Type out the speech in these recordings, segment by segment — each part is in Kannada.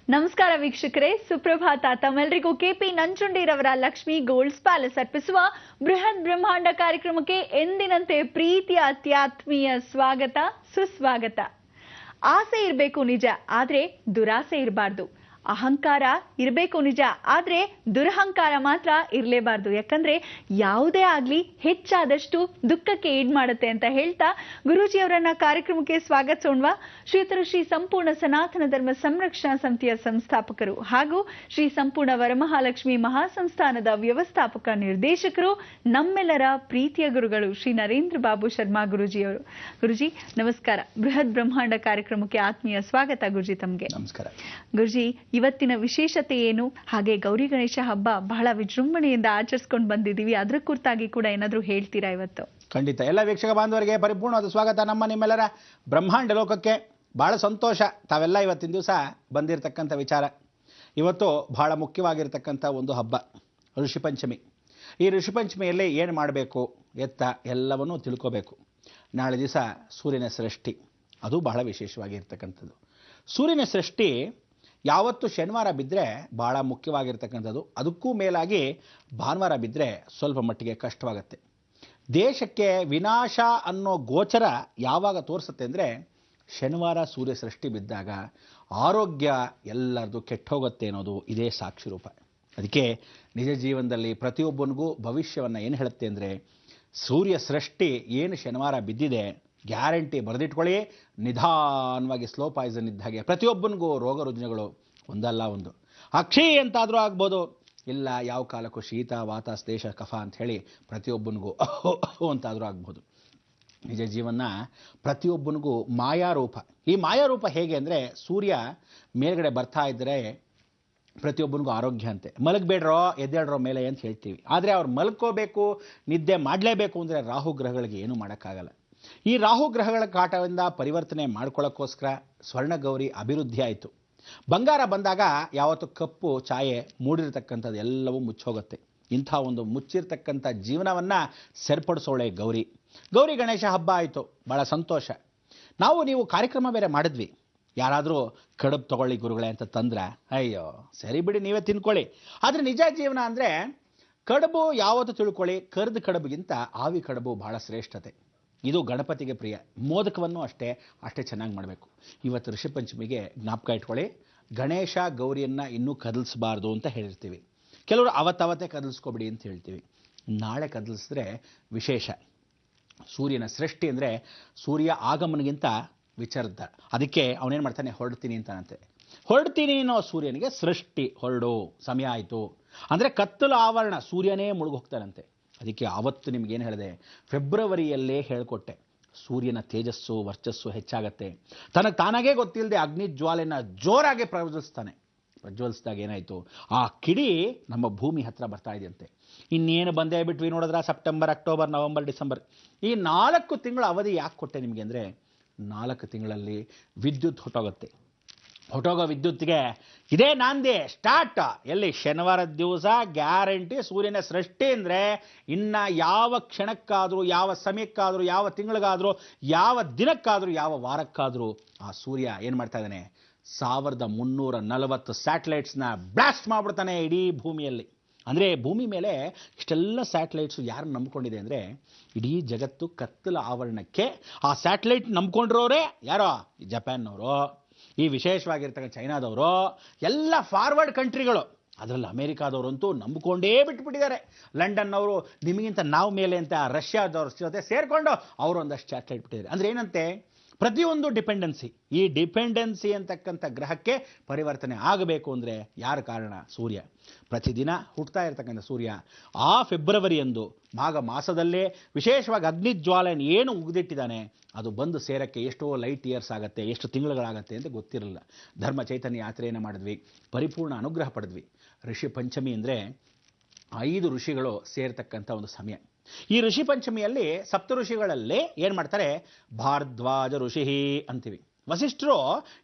ನಮಸ್ಕಾರ ವೀಕ್ಷಕರೇ, ಸುಪ್ರಭಾತ. ತಮ್ಮೆಲ್ಲರಿಗೂ ಕೆಪಿ ನಂಜುಂಡಿರವರ ಲಕ್ಷ್ಮಿ ಗೋಲ್ಡ್ಸ್ ಪ್ಯಾಲೇಸ್ ಅರ್ಪಿಸುವ ಬೃಹತ್ ಬ್ರಹ್ಮಾಂಡ ಕಾರ್ಯಕ್ರಮಕ್ಕೆ ಎಂದಿನಂತೆ ಪ್ರೀತಿಯ ಅತ್ಯಾತ್ಮೀಯ ಸ್ವಾಗತ, ಸುಸ್ವಾಗತ. ಆಸೆ ಇರಬೇಕು ನಿಜ, ಆದ್ರೆ ದುರಾಸೆ ಇರಬಾರ್ದು. ಅಹಂಕಾರ ಇರಬೇಕು ನಿಜ, ಆದ್ರೆ ದುರಹಂಕಾರ ಮಾತ್ರ ಇರಲೇಬಾರ್ದು. ಯಾಕಂದ್ರೆ ಯಾವುದೇ ಆಗ್ಲಿ ಹೆಚ್ಚಾದಷ್ಟು ದುಃಖಕ್ಕೆ ಈಡ್ ಮಾಡುತ್ತೆ ಅಂತ ಹೇಳ್ತಾ ಗುರೂಜಿಯವರನ್ನ ಕಾರ್ಯಕ್ರಮಕ್ಕೆ ಸ್ವಾಗತಿಸೋಣವಾ. ಶ್ರೀಯುತರು ಶ್ರೀ ಸಂಪೂರ್ಣ ಸನಾತನ ಧರ್ಮ ಸಂರಕ್ಷಣಾ ಸಮಿತಿಯ ಸಂಸ್ಥಾಪಕರು ಹಾಗೂ ಶ್ರೀ ಸಂಪೂರ್ಣ ವರಮಹಾಲಕ್ಷ್ಮಿ ಮಹಾಸಂಸ್ಥಾನದ ವ್ಯವಸ್ಥಾಪಕ ನಿರ್ದೇಶಕರು, ನಮ್ಮೆಲ್ಲರ ಪ್ರೀತಿಯ ಗುರುಗಳು ಶ್ರೀ ನರೇಂದ್ರ ಬಾಬು ಶರ್ಮಾ ಗುರೂಜಿಯವರು. ಗುರುಜಿ ನಮಸ್ಕಾರ. ಬೃಹತ್ ಬ್ರಹ್ಮಾಂಡ ಕಾರ್ಯಕ್ರಮಕ್ಕೆ ಆತ್ಮೀಯ ಸ್ವಾಗತ ಗುರುಜಿ ತಮಗೆ. ನಮಸ್ಕಾರ ಗುರುಜಿ. ಇವತ್ತಿನ ವಿಶೇಷತೆ ಏನು, ಹಾಗೆ ಗೌರಿ ಗಣೇಶ ಹಬ್ಬ ಬಹಳ ವಿಜೃಂಭಣೆಯಿಂದ ಆಚರಿಸ್ಕೊಂಡು ಬಂದಿದ್ದೀವಿ, ಅದರ ಕುರಿತಾಗಿ ಕೂಡ ಏನಾದರೂ ಹೇಳ್ತೀರಾ ಇವತ್ತು? ಖಂಡಿತ. ಎಲ್ಲ ವೀಕ್ಷಕ ಬಾಂಧವರಿಗೆ ಪರಿಪೂರ್ಣವಾದ ಸ್ವಾಗತ ನಿಮ್ಮೆಲ್ಲರ ಬ್ರಹ್ಮಾಂಡ ಲೋಕಕ್ಕೆ. ಬಹಳ ಸಂತೋಷ ತಾವೆಲ್ಲ ಇವತ್ತಿನ ದಿವಸ ಬಂದಿರತಕ್ಕಂಥ ವಿಚಾರ. ಇವತ್ತು ಬಹಳ ಮುಖ್ಯವಾಗಿರ್ತಕ್ಕಂಥ ಒಂದು ಹಬ್ಬ ಋಷಿಪಂಚಮಿ. ಈ ಋಷಿಪಂಚಮಿಯಲ್ಲಿ ಏನು ಮಾಡಬೇಕು ಎತ್ತ ಎಲ್ಲವನ್ನೂ ತಿಳ್ಕೋಬೇಕು. ನಾಳೆ ದಿವಸ ಸೂರ್ಯನ ಸೃಷ್ಟಿ, ಅದು ಬಹಳ ವಿಶೇಷವಾಗಿರ್ತಕ್ಕಂಥದ್ದು. ಸೂರ್ಯನ ಸೃಷ್ಟಿ ಯಾವತ್ತು ಶನಿವಾರ ಬಿದ್ದರೆ ಭಾಳ ಮುಖ್ಯವಾಗಿರ್ತಕ್ಕಂಥದ್ದು. ಅದಕ್ಕೂ ಮೇಲಾಗಿ ಭಾನುವಾರ ಬಿದ್ದರೆ ಸ್ವಲ್ಪ ಮಟ್ಟಿಗೆ ಕಷ್ಟವಾಗುತ್ತೆ. ದೇಶಕ್ಕೆ ವಿನಾಶ ಅನ್ನೋ ಗೋಚರ ಯಾವಾಗ ತೋರಿಸುತ್ತೆ ಅಂದರೆ ಶನಿವಾರ ಸೂರ್ಯ ಸೃಷ್ಟಿ ಬಿದ್ದಾಗ ಆರೋಗ್ಯ ಎಲ್ಲರದು ಕೆಟ್ಟೋಗುತ್ತೆ ಅನ್ನೋದು ಇದೇ ಸಾಕ್ಷಿ ರೂಪ. ಅದಕ್ಕೆ ನಿಜ ಜೀವನದಲ್ಲಿ ಪ್ರತಿಯೊಬ್ಬನಿಗೂ ಭವಿಷ್ಯವನ್ನು ಏನು ಹೇಳುತ್ತೆ ಅಂದರೆ, ಸೂರ್ಯ ಸೃಷ್ಟಿ ಏನು ಶನಿವಾರ ಬಿದ್ದಿದೆ ಗ್ಯಾರಂಟಿ ಬರೆದಿಟ್ಕೊಳ್ಳಿ, ನಿಧಾನವಾಗಿ ಸ್ಲೋ ಪಾಯ್ಸನ್ ಇದ್ದ ಹಾಗೆ ಪ್ರತಿಯೊಬ್ಬನಿಗೂ ರೋಗ ರುಜಿನಗಳು ಒಂದಲ್ಲ ಒಂದು. ಅಕ್ಷಿ ಅಂತಾದರೂ ಆಗ್ಬೋದು, ಇಲ್ಲ ಯಾವ ಕಾಲಕ್ಕೂ ಶೀತ ವಾತ ದೇಶ ಕಫ ಅಂತ ಹೇಳಿ ಪ್ರತಿಯೊಬ್ಬನಿಗೂ ಅಂತಾದರೂ ಆಗ್ಬೋದು. ನಿಜ ಜೀವನ ಪ್ರತಿಯೊಬ್ಬನಿಗೂ ಮಾಯಾರೂಪ. ಈ ಮಾಯಾರೂಪ ಹೇಗೆ ಅಂದರೆ, ಸೂರ್ಯ ಮೇಲ್ಗಡೆ ಬರ್ತಾ ಇದ್ದರೆ ಪ್ರತಿಯೊಬ್ಬನಿಗೂ ಆರೋಗ್ಯ ಅಂತೆ. ಮಲಗಬೇಡ್ರೋ ಎದ್ದೇಳ್ರೋ ಮೇಲೆ ಅಂತ ಹೇಳ್ತೀವಿ. ಆದರೆ ಅವ್ರು ಮಲ್ಕೋಬೇಕು, ನಿದ್ದೆ ಮಾಡಲೇಬೇಕು ಅಂದರೆ ರಾಹು ಗ್ರಹಗಳಿಗೆ ಏನೂ ಮಾಡೋಕ್ಕಾಗಲ್ಲ. ಈ ರಾಹು ಗ್ರಹಗಳ ಕಾಟದಿಂದ ಪರಿವರ್ತನೆ ಮಾಡ್ಕೊಳ್ಳೋಕ್ಕೋಸ್ಕರ ಸ್ವರ್ಣಗೌರಿ ಅಭಿವೃದ್ಧಿ ಆಯಿತು. ಬಂಗಾರ ಬಂದಾಗ ಯಾವತ್ತು ಕಪ್ಪು ಛಾಯೆ ಮೂಡಿರ್ತಕ್ಕಂಥದ್ದು ಎಲ್ಲವೂ ಮುಚ್ಚೋಗುತ್ತೆ. ಇಂಥ ಒಂದು ಮುಚ್ಚಿರ್ತಕ್ಕಂಥ ಜೀವನವನ್ನು ಸರಿಪಡಿಸೋಳೆ ಗೌರಿ. ಗೌರಿ ಗಣೇಶ ಹಬ್ಬ ಆಯಿತು, ಭಾಳ ಸಂತೋಷ. ನೀವು ಕಾರ್ಯಕ್ರಮ ಬೇರೆ ಮಾಡಿದ್ವಿ. ಯಾರಾದರೂ ಕಡುಬು ತಗೊಳ್ಳಿ ಗುರುಗಳೇ ಅಂತ ತಂದ್ರೆ, ಅಯ್ಯೋ ಸರಿ ಬಿಡಿ ನೀವೇ ತಿನ್ಕೊಳ್ಳಿ. ಆದರೆ ನಿಜ ಜೀವನ ಅಂದರೆ ಕಡುಬು ಯಾವತ್ತು ತಿಳ್ಕೊಳ್ಳಿ, ಕರ್ದ ಕಡುಬಿಗಿಂತ ಆವಿ ಕಡುಬು ಭಾಳ ಶ್ರೇಷ್ಠತೆ. ಇದು ಗಣಪತಿಗೆ ಪ್ರಿಯ. ಮೋದಕವನ್ನು ಅಷ್ಟೇ ಚೆನ್ನಾಗಿ ಮಾಡಬೇಕು. ಇವತ್ತು ಋಷಿಪಂಚಮಿಗೆ ಜ್ಞಾಪಕ ಇಟ್ಕೊಳ್ಳಿ, ಗಣೇಶ ಗೌರಿಯನ್ನು ಇನ್ನೂ ಕದಲಿಸಬಾರ್ದು ಅಂತ ಹೇಳಿರ್ತೀವಿ. ಕೆಲವರು ಅವತ್ತೇ ಕದಲಿಸ್ಕೊಬಿಡಿ ಅಂತ ಹೇಳ್ತೀವಿ. ನಾಳೆ ಕದಲಿಸಿದ್ರೆ ವಿಶೇಷ. ಸೂರ್ಯನ ಸೃಷ್ಟಿ ಅಂದರೆ ಸೂರ್ಯ ಆಗಮನಗಿಂತ ವಿಚಾರದ. ಅದಕ್ಕೆ ಅವನೇನು ಮಾಡ್ತಾನೆ, ಹೊರಡ್ತೀನಿ ಅಂತಾನಂತೆ. ಹೊರಡ್ತೀನಿ ಅನ್ನೋ ಸೂರ್ಯನಿಗೆ ಸೃಷ್ಟಿ ಹೊರಡು ಸಮಯ ಆಯಿತು ಅಂದರೆ ಕತ್ತಲು ಆವರಣ, ಸೂರ್ಯನೇ ಮುಳುಗೋಗ್ತಾನಂತೆ. ಅದಕ್ಕೆ ಆವತ್ತು ನಿಮಗೇನು ಹೇಳಿದೆ, ಫೆಬ್ರವರಿಯಲ್ಲೇ ಹೇಳಿಕೊಟ್ಟೆ, ಸೂರ್ಯನ ತೇಜಸ್ಸು ವರ್ಚಸ್ಸು ಹೆಚ್ಚಾಗತ್ತೆ. ತನಗೆ ತಾನಾಗೇ ಗೊತ್ತಿಲ್ಲದೆ ಅಗ್ನಿ ಜ್ವಾಲೆನ ಜೋರಾಗಿ ಪ್ರಜ್ವಲಿಸಿದಾಗ ಏನಾಯಿತು, ಆ ಕಿಡಿ ನಮ್ಮ ಭೂಮಿ ಹತ್ರ ಬರ್ತಾ ಇದೆಯಂತೆ. ಇನ್ನೇನು ಬಂದೇ ಬಿಟ್ವಿ ನೋಡಿದ್ರೆ ಸೆಪ್ಟೆಂಬರ್, ಅಕ್ಟೋಬರ್, ನವೆಂಬರ್, ಡಿಸೆಂಬರ್, ಈ 4 ತಿಂಗಳ ಅವಧಿ ಯಾಕೆ ಕೊಟ್ಟೆ ನಿಮಗೆ ಅಂದರೆ, 4 ತಿಂಗಳಲ್ಲಿ ವಿದ್ಯುತ್ ಹೊಟ್ಟೋಗೋ ವಿದ್ಯುತ್ಗೆ ಇದೇ ನಾಂದಿ ಸ್ಟಾರ್ಟ್. ಎಲ್ಲಿ ಶನಿವಾರದ ದಿವಸ ಗ್ಯಾರಂಟಿ ಸೂರ್ಯನ ಸೃಷ್ಟಿ ಅಂದರೆ ಇನ್ನು ಯಾವ ಕ್ಷಣಕ್ಕಾದರೂ, ಯಾವ ಸಮಯಕ್ಕಾದರೂ, ಯಾವ ತಿಂಗಳಿಗಾದರೂ, ಯಾವ ದಿನಕ್ಕಾದರೂ, ಯಾವ ವಾರಕ್ಕಾದರೂ ಆ ಸೂರ್ಯ ಏನು ಮಾಡ್ತಾ ಇದ್ದಾನೆ, 1340 ಸ್ಯಾಟಲೈಟ್ಸ್ನ ಬ್ಲಾಸ್ಟ್ ಮಾಡಿಬಿಡ್ತಾನೆ ಇಡೀ ಭೂಮಿಯಲ್ಲಿ. ಅಂದರೆ ಭೂಮಿ ಮೇಲೆ ಇಷ್ಟೆಲ್ಲ ಸ್ಯಾಟಲೈಟ್ಸು ಯಾರು ನಂಬ್ಕೊಂಡಿದೆ ಅಂದರೆ, ಇಡೀ ಜಗತ್ತು ಕತ್ತಲ ಆವರಣಕ್ಕೆ ಆ ಸ್ಯಾಟಲೈಟ್ ನಂಬ್ಕೊಂಡಿರೋರೇ ಯಾರೋ, ಜಪಾನ್ನವರು, ಈ ವಿಶೇಷವಾಗಿರ್ತಕ್ಕಂಥ ಚೈನಾದವರು, ಎಲ್ಲ ಫಾರ್ವರ್ಡ್ ಕಂಟ್ರಿಗಳು. ಅದರಲ್ಲಿ ಅಮೇರಿಕಾದವರಂತೂ ನಂಬಿಕೊಂಡೇ ಬಿಟ್ಬಿಟ್ಟಿದ್ದಾರೆ. ಲಂಡನ್ನವರು ನಿಮಗಿಂತ ನಾವು ಮೇಲೆ ಅಂತ ರಷ್ಯಾದವ್ರ ಜೊತೆ ಸೇರಿಕೊಂಡು ಅವರು ಒಂದಷ್ಟು ಸ್ಯಾಟಲೈಟ್ ಬಿಟ್ಟಿದ್ದಾರೆ. ಅಂದರೆ ಏನಂತೆ, ಪ್ರತಿಯೊಂದು ಡಿಪೆಂಡೆನ್ಸಿ. ಈ ಡಿಪೆಂಡೆನ್ಸಿ ಅಂತಕ್ಕಂಥ ಗ್ರಹಕ್ಕೆ ಪರಿವರ್ತನೆ ಆಗಬೇಕು ಅಂದರೆ ಯಾರ ಕಾರಣ, ಸೂರ್ಯ. ಪ್ರತಿದಿನ ಹುಟ್ಟುತ್ತಾ ಇರತಕ್ಕಂಥ ಸೂರ್ಯ ಆ ಫೆಬ್ರವರಿಯಂದು ಮಾಘ ಮಾಸದಲ್ಲೇ ವಿಶೇಷವಾಗಿ ಅಗ್ನಿಜ್ವಾಲೆಯನ್ನು ಏನು ಉಗಿದಿಟ್ಟಿದ್ದಾನೆ ಅದು ಬಂದು ಸೇರಕ್ಕೆ ಎಷ್ಟೋ ಲೈಟ್ ಇಯರ್ಸ್ ಆಗುತ್ತೆ, ಎಷ್ಟು ತಿಂಗಳುಗಳಾಗತ್ತೆ ಅಂತ ಗೊತ್ತಿರಲಿಲ್ಲ. ಧರ್ಮ ಚೈತನ್ಯ ಯಾತ್ರೆಯನ್ನು ಮಾಡಿದ್ವಿ, ಪರಿಪೂರ್ಣ ಅನುಗ್ರಹ ಪಡೆದ್ವಿ. ಋಷಿ ಪಂಚಮಿ ಅಂದರೆ 5 ಋಷಿಗಳು ಸೇರ್ತಕ್ಕಂಥ ಒಂದು ಸಮಯ. ಈ ಋಷಿ ಪಂಚಮಿಯಲ್ಲಿ ಸಪ್ತ ಋಷಿಗಳಲ್ಲಿ ಏನು ಮಾಡ್ತಾರೆ, ಭಾರದ್ವಾಜ ಋಷಿ ಅಂತೀವಿ. ವಸಿಷ್ಠರು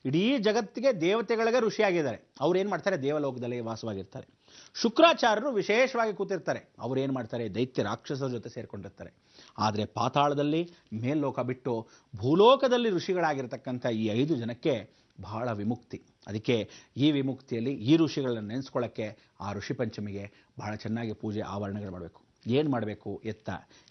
ಇಡೀ ಜಗತ್ತಿಗೆ ದೇವತೆಗಳಿಗೆ ಋಷಿಯಾಗಿದ್ದಾರೆ. ಅವ್ರು ಏನು ಮಾಡ್ತಾರೆ, ದೇವಲೋಕದಲ್ಲಿ ವಾಸವಾಗಿರ್ತಾರೆ. ಶುಕ್ರಾಚಾರ್ಯರು ವಿಶೇಷವಾಗಿ ಕೂತಿರ್ತಾರೆ. ಅವ್ರು ಏನು ಮಾಡ್ತಾರೆ, ದೈತ್ಯ ರಾಕ್ಷಸರ ಜೊತೆ ಸೇರಿಕೊಂಡಿರ್ತಾರೆ. ಆದರೆ ಪಾತಾಳದಲ್ಲಿ ಮೇಲ್ಲೋಕ ಬಿಟ್ಟು ಭೂಲೋಕದಲ್ಲಿ ಋಷಿಗಳಾಗಿರ್ತಕ್ಕಂಥ ಈ 5 ಜನಕ್ಕೆ ಬಹಳ ವಿಮುಕ್ತಿ. ಅದಕ್ಕೆ ಈ ವಿಮುಕ್ತಿಯಲ್ಲಿ ಈ ಋಷಿಗಳನ್ನು ನೆನೆಸ್ಕೊಳ್ಳೋಕ್ಕೆ ಆ ಋಷಿ ಪಂಚಮಿಗೆ ಬಹಳ ಚೆನ್ನಾಗಿ ಪೂಜೆ ಆವರಣಗಳು ಮಾಡಬೇಕು. ಏನು ಮಾಡಬೇಕು, ಎತ್ತ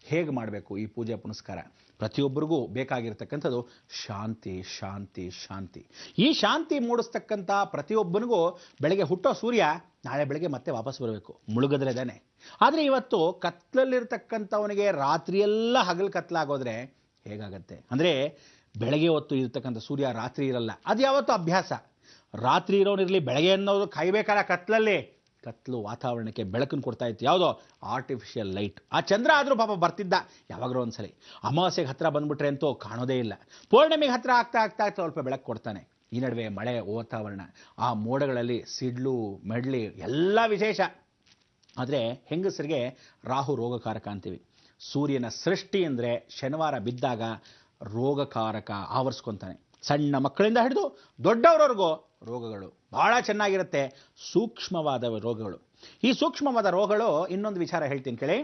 ಹೇಗೆ ಮಾಡಬೇಕು ಈ ಪೂಜೆ ಪುನಸ್ಕಾರ, ಪ್ರತಿಯೊಬ್ಬರಿಗೂ ಬೇಕಾಗಿರ್ತಕ್ಕಂಥದ್ದು ಶಾಂತಿ ಶಾಂತಿ ಶಾಂತಿ. ಈ ಶಾಂತಿ ಮೂಡಿಸ್ತಕ್ಕಂಥ ಪ್ರತಿಯೊಬ್ಬನಿಗೂ ಬೆಳಗ್ಗೆ ಹುಟ್ಟೋ ಸೂರ್ಯ ನಾಳೆ ಬೆಳಗ್ಗೆ ಮತ್ತೆ ವಾಪಸ್ ಬರಬೇಕು, ಮುಳುಗದ್ರೇದಾನೆ. ಆದರೆ ಇವತ್ತು ಕತ್ಲಲ್ಲಿರ್ತಕ್ಕಂಥವನಿಗೆ ರಾತ್ರಿಯೆಲ್ಲ ಹಗಲು ಕತ್ಲಾಗೋದ್ರೆ ಹೇಗಾಗತ್ತೆ? ಅಂದರೆ ಬೆಳಗ್ಗೆ ಹೊತ್ತು ಇರ್ತಕ್ಕಂಥ ಸೂರ್ಯ ರಾತ್ರಿ ಇರಲ್ಲ, ಅದು ಯಾವತ್ತೂ ಅಭ್ಯಾಸ. ರಾತ್ರಿ ಇರೋನಿರಲಿ, ಬೆಳಗ್ಗೆ ಅನ್ನೋದು ಕಾಯ್ಬೇಕಲ್ಲ ಕತ್ಲಲ್ಲಿ. ಕತ್ಲು ವಾತಾವರಣಕ್ಕೆ ಬೆಳಕನ್ನು ಕೊಡ್ತಾ ಇತ್ತು, ಯಾವುದೋ ಆರ್ಟಿಫಿಷಿಯಲ್ ಲೈಟ್. ಆ ಚಂದ್ರ ಆದರೂ ಪಾಪ ಬರ್ತಿದ್ದ ಯಾವಾಗಲೂ ಒಂದ್ಸಲಿ. ಅಮಾವಾಸ್ಯೆಗೆ ಹತ್ರ ಬಂದ್ಬಿಟ್ರೆ ಅಂತೂ ಕಾಣೋದೇ ಇಲ್ಲ. ಪೌರ್ಣಮಿಗೆ ಹತ್ರ ಆಗ್ತಾ ಆಗ್ತಾ ಸ್ವಲ್ಪ ಬೆಳಕು ಕೊಡ್ತಾನೆ. ಈ ನಡುವೆ ಮಳೆ ವಾತಾವರಣ, ಆ ಮೋಡಗಳಲ್ಲಿ ಸಿಡ್ಲು ಮೆಡ್ಲಿ ಎಲ್ಲ ವಿಶೇಷ. ಆದರೆ ಹೆಂಗಸರಿಗೆ ರಾಹು ರೋಗಕಾರಕ ಅಂತೀವಿ. ಸೂರ್ಯನ ಸೃಷ್ಟಿ ಅಂದರೆ ಶನಿವಾರ ಬಿದ್ದಾಗ ರೋಗಕಾರಕ ಆವರಿಸ್ಕೊತಾನೆ. ಸಣ್ಣ ಮಕ್ಕಳಿಂದ ಹಿಡಿದು ದೊಡ್ಡವರವರೆಗೂ ರೋಗಗಳು ಭಾಳ ಚೆನ್ನಾಗಿರುತ್ತೆ, ಸೂಕ್ಷ್ಮವಾದ ರೋಗಗಳು. ಈ ಸೂಕ್ಷ್ಮವಾದ ರೋಗಗಳು ಇನ್ನೊಂದು ವಿಚಾರ ಹೇಳ್ತೀನಿ ಕೇಳಿ.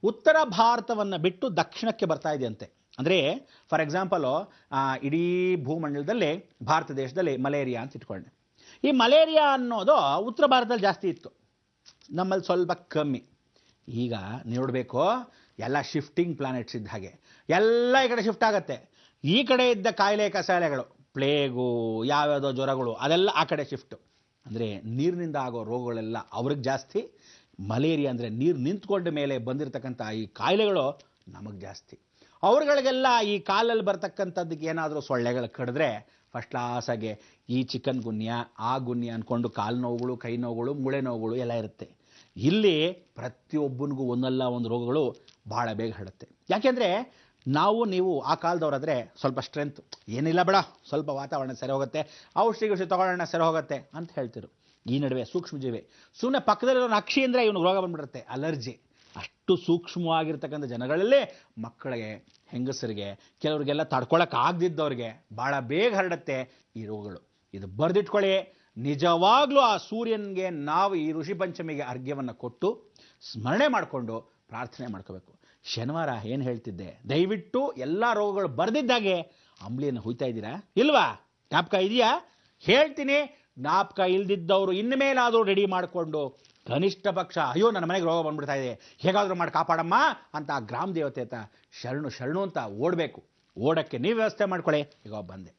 ಉತ್ತರ ಭಾರತವನ್ನು ಬಿಟ್ಟು ದಕ್ಷಿಣಕ್ಕೆ ಬರ್ತಾ ಇದೆಯಂತೆ. ಅಂದರೆ ಫಾರ್ ಎಕ್ಸಾಂಪಲು ಇಡೀ ಭೂಮಂಡಲದಲ್ಲಿ ಭಾರತ ದೇಶದಲ್ಲಿ ಮಲೇರಿಯಾ ಅಂತ ಇಟ್ಕೊಂಡೆ. ಈ ಮಲೇರಿಯಾ ಅನ್ನೋದು ಉತ್ತರ ಭಾರತದಲ್ಲಿ ಜಾಸ್ತಿ ಇತ್ತು, ನಮ್ಮಲ್ಲಿ ಸ್ವಲ್ಪ ಕಮ್ಮಿ. ಈಗ ನೋಡಬೇಕು, ಎಲ್ಲ ಶಿಫ್ಟಿಂಗ್ ಪ್ಲಾನೆಟ್ಸ್ ಇದ್ದ ಹಾಗೆ ಎಲ್ಲ ಈ ಕಡೆ ಶಿಫ್ಟ್ ಆಗುತ್ತೆ. ಈ ಕಡೆ ಇದ್ದ ಕಾಯಿಲೆ ಕಸಾಲೆಗಳು, ಪ್ಲೇಗು, ಯಾವ್ಯಾವುದೋ ಜ್ವರಗಳು, ಅದೆಲ್ಲ ಆ ಕಡೆ ಶಿಫ್ಟು. ಅಂದರೆ ನೀರಿನಿಂದ ಆಗೋ ರೋಗಗಳೆಲ್ಲ ಅವ್ರಿಗೆ ಜಾಸ್ತಿ. ಮಲೇರಿಯಾ ಅಂದರೆ ನೀರು ನಿಂತ್ಕೊಂಡ ಮೇಲೆ ಬಂದಿರತಕ್ಕಂಥ ಈ ಕಾಯಿಲೆಗಳು ನಮಗೆ ಜಾಸ್ತಿ. ಅವ್ರಗಳಿಗೆಲ್ಲ ಈ ಕಾಲಲ್ಲಿ ಬರ್ತಕ್ಕಂಥದ್ದಕ್ಕೆ ಏನಾದರೂ ಸೊಳ್ಳೆಗಳು ಕಡಿದ್ರೆ ಫಸ್ಟ್ ಕ್ಲಾಸಾಗೆ ಈ ಚಿಕನ್ ಗುನ್ಯ ಆ ಗುನ್ಯ ಅಂದ್ಕೊಂಡು ಕಾಲು ನೋವುಗಳು, ಕೈ ನೋವುಗಳು, ಮೂಳೆ ನೋವುಗಳು ಎಲ್ಲ ಇರುತ್ತೆ. ಇಲ್ಲಿ ಪ್ರತಿಯೊಬ್ಬನಿಗೂ ಒಂದಲ್ಲ ಒಂದು ರೋಗಗಳು ಭಾಳ ಬೇಗ ಹರಡುತ್ತೆ. ಯಾಕೆಂದರೆ ನೀವು ಆ ಕಾಲದವರಾದರೆ ಸ್ವಲ್ಪ ಸ್ಟ್ರೆಂತ್ ಏನಿಲ್ಲ ಬೇಡ, ಸ್ವಲ್ಪ ವಾತಾವರಣ ಸರಿ ಹೋಗುತ್ತೆ, ಔಷಧಿ ತಗೊಳ್ಳೋಣ ಸರಿ ಹೋಗುತ್ತೆ ಅಂತ ಹೇಳ್ತಿರು. ಈ ನಡುವೆ ಸೂಕ್ಷ್ಮಜೀವಿ ಸುಮ್ಮನೆ ಪಕ್ಕದಲ್ಲಿರೋ ಅಕ್ಷಿ ಅಂದರೆ ಇವನು ರೋಗ ಬಂದ್ಬಿಡುತ್ತೆ, ಅಲರ್ಜಿ. ಅಷ್ಟು ಸೂಕ್ಷ್ಮವಾಗಿರ್ತಕ್ಕಂಥ ಜನಗಳಲ್ಲೇ ಮಕ್ಕಳಿಗೆ, ಹೆಂಗಸರಿಗೆ, ಕೆಲವರಿಗೆಲ್ಲ ತಡ್ಕೊಳಕ್ಕೆ ಆಗದಿದ್ದವ್ರಿಗೆ ಭಾಳ ಬೇಗ ಹರಡುತ್ತೆ ಈ ರೋಗಗಳು. ಇದು ಬರೆದಿಟ್ಕೊಳ್ಳಿ. ನಿಜವಾಗ್ಲೂ ಆ ಸೂರ್ಯನಿಗೆ ನಾವು ಈ ಋಷಿ ಪಂಚಮಿಗೆ ಅರ್ಘ್ಯವನ್ನು ಕೊಟ್ಟು ಸ್ಮರಣೆ ಮಾಡಿಕೊಂಡು ಪ್ರಾರ್ಥನೆ ಮಾಡ್ಕೋಬೇಕು. ಶನಿವಾರ ಏನು ಹೇಳ್ತಿದ್ದೆ, ದಯವಿಟ್ಟು ಎಲ್ಲ ರೋಗಗಳು ಬರೆದಿದ್ದಾಗೆ ಅಂಬ್ಲಿಯನ್ನು ಹುಯ್ತಾ ಇದ್ದೀರಾ ಇಲ್ವಾ? ಜ್ಞಾಪಕ ಇದೆಯಾ? ಹೇಳ್ತೀನಿ, ಜ್ಞಾಪಕ ಇಲ್ದಿದ್ದವರು ಇನ್ಮೇಲಾದರೂ ರೆಡಿ ಮಾಡಿಕೊಂಡು ಕನಿಷ್ಠ ಪಕ್ಷ ಅಯ್ಯೋ ನನ್ನ ಮನೆಗೆ ರೋಗ ಬಂದ್ಬಿಡ್ತಾ ಇದೆ, ಹೇಗಾದರೂ ಮಾಡಿ ಕಾಪಾಡಮ್ಮ ಅಂತ ಆ ಗ್ರಾಮ ದೇವತೆ ಶರಣು ಶರಣು ಅಂತ ಓಡಬೇಕು. ಓಡಕ್ಕೆ ನೀವು ವ್ಯವಸ್ಥೆ ಮಾಡ್ಕೊಳ್ಳಿ. ಈಗ ಬಂದೆ.